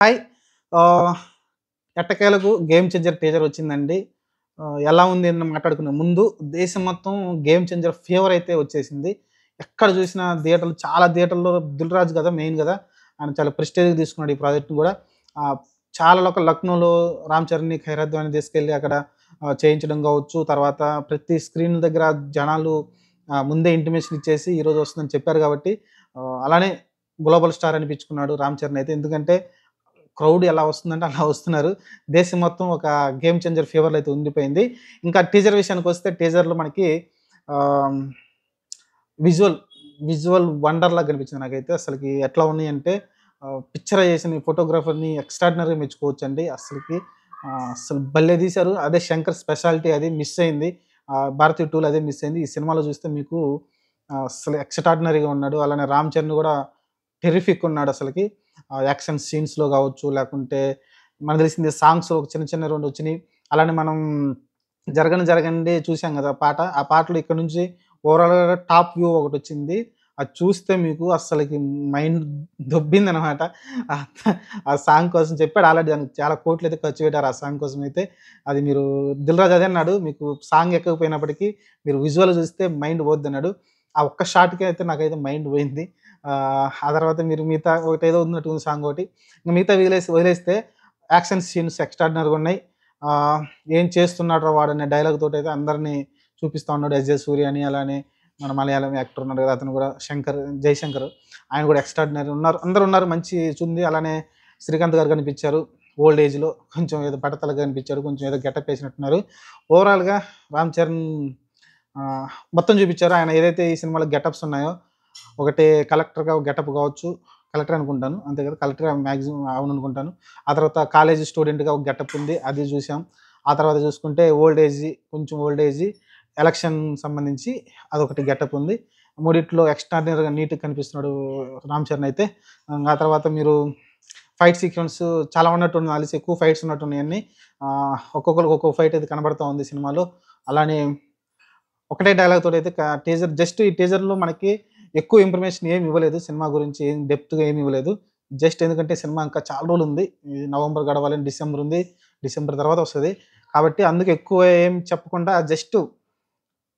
Hi. ఆహ్, ఎట్టకేలకు 'game changer' teaser వచ్చిందండి. ఎలా ఉంది అని మాట్లాడుకునే ముందు దేశం మొత్తం 'గేమ్ చేంజర్' ఫీవర్ అయితే వచ్చేసింది. ఎక్కడ చూసినా థియేటర్లు చాలా థియేటర్‌లో 'దిల్ రాజు' గదా! మెయిన్ గదా! ఆయన చాలా ప్రెస్టీజ్‌గా తీసుకున్నాడు ఈ ప్రాజెక్ట్‌ని గూడా. చాలా లక్నోలో 'రామ్ చరణ్‌ని' 'ఖైరద్వాని' తీసుకెళ్ళి అక్కడ చేయించడం గావచ్చు. తర్వాత ప్రతి స్క్రీన్ దగ్గర జనాలు ముందే ఇంటిమేషన్ ఇచ్చేసి ఈరోజు వస్తుందని చెప్పారు గాబట్టి అలానే గ్లోబల్ స్టార్ అనిపించుకున్నాడు 'రామ్ చరణ్' అయితే. ఎందుకంటే క్రౌడ్ ఎలా వస్తుందంటే అలా వస్తున్నారు. దేశం మొత్తం ఒక గేమ్ చేంజర్ ఫీవర్‌లో అయితే ఉండిపోయింది. ఇంకా టీజర్ విషయానికొస్తే టీజర్‌లో మనకి ఆహ్, విజువల్, విజువల్ వండర్‌లా కనిపించింది నాకైతే. అసలకి ఎట్లా ఉన్నాయంటే పిక్చరైజేషన్ ఫోటోగ్రాఫర్‌ని ఎక్స్ట్రార్డినరీగా మెచ్చుకోవచ్చండి. అసలు భలే తీశారు. అదే 'శంకర్' స్పెషాలిటీ అది మిస్ అయింది. 'భారతీయ 2లో' అదే మిస్ అయింది. ఈ సినిమాలో చూస్తే మీకు అసలు ఎక్స్ట్రార్డినరీగా ఉన్నాడు. అలానే 'రామ్ చరణ్' కూడా టెర్రిఫిక్ ఉన్నాడసలకి. యాక్షన్ సీన్స్‌లో గావచ్చు, లేకుంటే మనకు తెలిసిందే సాంగ్స్ ఒక చిన్న చిన్న 2 వచ్చినియి. అలానే మనం 'జరగండి' చూసాం గదా! పాట. ఆ పాటలో ఇక్కడ నుంచి ఓవరాల్‌గా టాప్ వ్యూ ఒకటొచ్చింది. అది చూస్తే మీకు అస్సలకి మైండ్ దొబ్బిందనమాట. ఆహ్, ఆ సాంగ్ కోసం చెప్పాడు ఆల్రెడీ దానికి చాలా కోట్లయితే ఖర్చు పెట్టారు ఆ సాంగ్ కోసమైతే. అది మీరు 'దిల్ రాజు' అదే అన్నాడు. మీకు సాంగ్ ఎక్కకపోయినప్పటికీ మీరు విజువల్ చూస్తే మైండ్ పోద్దన్నాడు. ఆ ఒక్క షాట్‌కే అయితే నాకైతే మైండ్ పోయింది. ఆ తర్వాత మీరు మిగతా ఒకటేదో ఉన్నట్టుంది సాంగ్ ఒకటి. ఇంక మిగతావి వదిలేస్తే యాక్షన్ సీన్స్ ఎక్స్ట్రార్డినరీగా ఉన్నాయి. ఆహ్, ఏం చేస్తున్నాడురా వాడనే డైలాగ్ తోటైతే అందరిని చూపిస్తా ఉన్నాడు. 'ఎస్. జే. సూర్య' అని అలానే మన మలయాళం యాక్టర్ ఉన్నాడు కదా! అతను కూడా 'జైశంకర్' ఆయన కూడా ఎక్స్ట్రార్డినరీ ఉన్నారు. అందరున్నారు మంచి ఉంది. అలానే శ్రీకాంత్ గారు కనిపించారు. ఓల్డ్ ఏజ్‌లో కొంచెం ఏదో బట్టతలగా కనిపించాడు. కొంచెం ఏదో గెటప్ ఏసినట్టున్నారు. ఓవరాల్‌గా 'రామ్ చరణ్' ఆహ్, మొత్తం చూపిచ్చారు. ఆయన ఏదైతే ఈ సినిమాలో గెటప్స్ ఉన్నాయో ఒకటి కలెక్టర్‌గా గెటప్ కావచ్చు. కలెక్టర్ అనుకుంటాను. అంతే కదా! కలెక్టరే మాక్సిమం అవుననుకుంటాను. ఆ తర్వాత కాలేజీ స్టూడెంట్‌గా ఒక గెటప్ ఉంది. అది చూసాం. ఆ తర్వాత చూసుకుంటే కొంచెం ఓల్డ్ ఏజీ ఎలక్షన్ సంబంధించి అదొకటి గెటప్ ఉంది. మూడిట్లో ఎక్స్ట్రార్డినరీగా నీట్‌గా కనిపిస్తున్నాడు 'రామ్ చరణ్' అయితే. ఆ తర్వాత మీరు ఫైట్ సీక్వెన్స్ చాలా ఉన్నట్టుంది. నాకు తెలిసి ఎక్కువ ఫైట్స్ ఉన్నట్టున్నాయన్నీ. ఒక్కొక్కళ్ళకి ఒక్కొక్క ఫైట్ అయితే కనబడతా ఉంది సినిమాలో. అలానే ఒకటే డైలాగ్ తోటైతే జస్ట్ ఈ టీజర్‌లో మనకి ఎక్కువ ఇన్ఫర్మేషన్ ఏమి ఇవ్వలేదు. సినిమా గురించి ఏం డెప్త్‌గా ఏమి ఇవ్వలేదు. జస్ట్ ఎందుకంటే సినిమా ఇంకా చాలా రోజులుంది. ఇది నవంబర్ గడవాలని డిసెంబర్ ఉంది. డిసెంబర్ తర్వాత వస్తది. కాబట్టి అందుకు ఎక్కువ ఏం చెప్పకుండా జస్ట్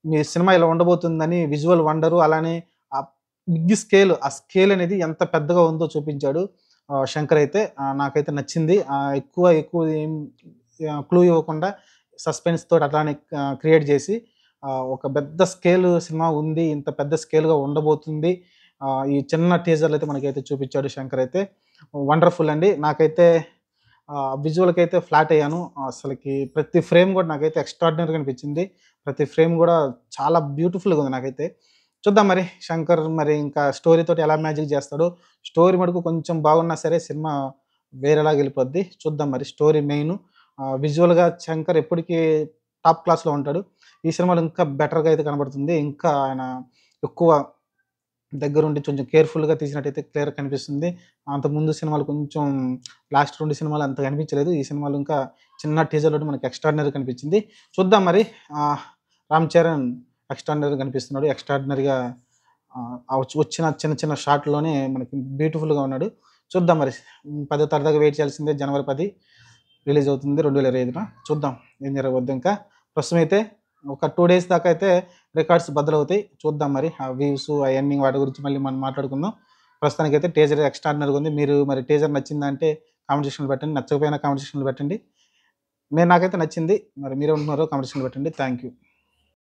మీ సినిమా ఇలా ఉండబోతుందని విజువల్ వండరు అలానే ఆ బిగ్ స్కేల్ ఆ స్కేల్ అనేది ఎంత పెద్దగా ఉందో చూపించాడు. శంకర్ అయితే. నాకైతే నచ్చింది. ఎక్కువ ఏం క్లూ ఇవ్వకుండా సస్పెన్స్ తోటి అట్లానే క్రియేట్ చేసి ఒక పెద్ద స్కేల్ సినిమా ఉంది. ఇంత పెద్ద స్కేల్‌గా ఉండబోతుంది. ఈ చిన్న టీజర్‌లో అయితే మనకైతే చూపిచ్చాడు శంకర్ అయితే. వండర్‌ఫుల్ అండి. నాకైతే విజువల్‌కైతే ఫ్లాట్ అయ్యాను. అసలకి ప్రతి ఫ్రేమ్ గూడా నాకైతే ఎక్స్ట్రార్డినరీగా అనిపించింది. ప్రతి ఫ్రేమ్ గూడా చాలా బ్యూటిఫుల్‌గా ఉంది నాకైతే. చూద్దాం మరి శంకర్ మరి ఇంకా స్టోరీ తోటి ఎలా మ్యాజిక్ జేస్తాడో. స్టోరీ మటుకు కొంచెం బాగున్నా సరే సినిమా వేరేలాగా ఎళ్ళిపోద్ది. చూద్దాం మరి స్టోరీ మెయిను. విజువల్‌గా శంకర్ ఎప్పటికి టాప్ క్లాస్‌లో ఉంటాడు. ఈ సినిమాలో ఇంకా బెటర్‌గా అయితే కనబడుతుంది. ఇంకా ఆయన ఎక్కువ దగ్గరుండి కొంచెం కేర్‌ఫుల్‌గా తీసినట్టయితే క్లియర్‌గా కనిపిస్తుంది. అంతకుముందు సినిమాలు కొంచెం లాస్ట్ 2 సినిమాలు అంతగా అనిపించలేదు. ఈ సినిమాలో ఇంకా చిన్న టీజర్‌లోనే మనకి ఎక్స్ట్రార్డినరీ కనిపించింది. చూద్దాం మరి రామ్ చరణ్ ఎక్స్ట్రార్డినరీగా కనిపిస్తున్నాడు. ఎక్స్ట్రార్డినరీగా వచ్చిన చిన్న చిన్న షాట్‌లోనే మనకి బ్యూటిఫుల్‌గా ఉన్నాడు. చూద్దాం మరి. 10వ తారీఖు దాకా వెయిట్ చేయాల్సిందే. జనవరి 10 రిలీజ్ అవుతుంది 2025న. చూద్దాం ఏం జరగబోద్దో ఇంకా. ప్రస్తుతం అయితే ఒక 2 డేస్ దాకా అయితే రికార్డ్స్ బద్దలవుతాయి. చూద్దాం మరి. ఆ వ్యూస్ అయన్నీ వాటి గురించి మళ్ళీ మనం మాట్లాడుకుందాం. ప్రస్తుతానికైతే టీజర్ ఎక్స్ట్రార్డినరీగా ఉంది. మీరు మరి టీజర్ నచ్చిందంటే కామెంట్ సెక్షన్‌లో పెట్టండి. నచ్చకపోయినా కామెంట్ సెక్షన్‌లో పెట్టండి. నాకైతే నచ్చింది. మరి మీరేమంటున్నారో కామెంట్ సెక్షన్‌లో పెట్టండి. Thank you.